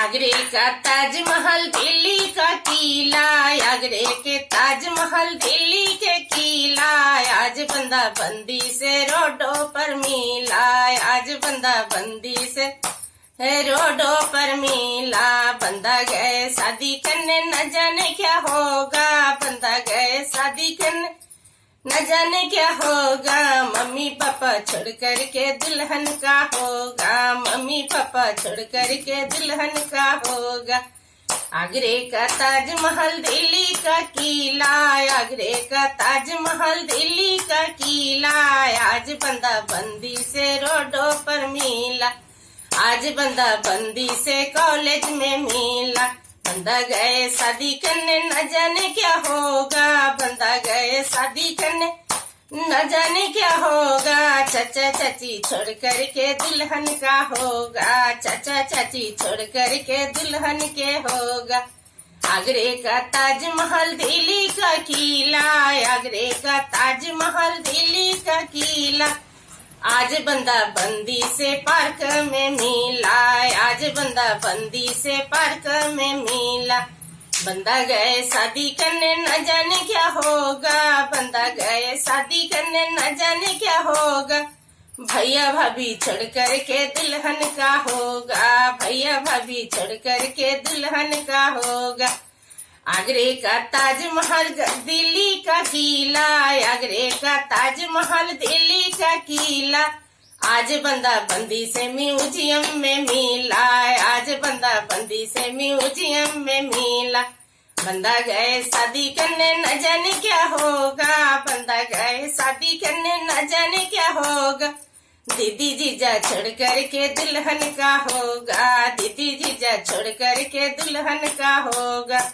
आगरे का ताजमहल दिल्ली का किला, आगरे के ताजमहल दिल्ली के किला, आज बंदा बंदी से रोडों पर मिला, आज बंदा बंदी से रोडों पर मिला। बंदा गए शादी करने न जाने क्या होगा, बंदा गए शादी करने न जाने क्या होगा, मम्मी पापा छोड़ कर के दुल्हन का होगा, मम्मी पापा छोड़ कर के दुल्हन का होगा। आगरे का ताजमहल दिल्ली का किला, आगरे का ताजमहल दिल्ली का किला, आज बंदा बंदी से रोडों पर मिला, आज बंदा बंदी से कॉलेज में मिला। बंदा गए शादी करने न जाने क्या होगा, बंदा गए शादी करने न जाने क्या होगा, चाचा चाची छोड़ कर के दुल्हन का होगा, चाचा चाची छोड़ कर के दुल्हन के होगा। आगरे का ताजमहल दिल्ली का किला, आगरे का ताजमहल दिल्ली का किला, आज बंदा बंदी से पार्क में मिला, आज बंदा बंदी से पार्क में मिला। बंदा गए शादी करने न जाने क्या होगा, बंदा गए शादी करने न जाने क्या होगा, भैया भाभी छोड़ कर के दुल्हन का होगा, भैया भाभी छोड़ कर के दुल्हन का होगा। आगरे का ताजमहल दिल्ली का किला, आगरे का ताजमहल दिल्ली का किला, आज बंदा बंदी से म्यूजियम में मिला, आज बंदा बंदी से म्यूजियम में मिला। बंदा गए शादी करने न जाने क्या होगा, बंदा गए शादी करने न जाने क्या होगा, दीदी जीजा छोड़ कर के दुल्हन का होगा, दीदी जीजा छोड़ कर के दुल्हन का होगा।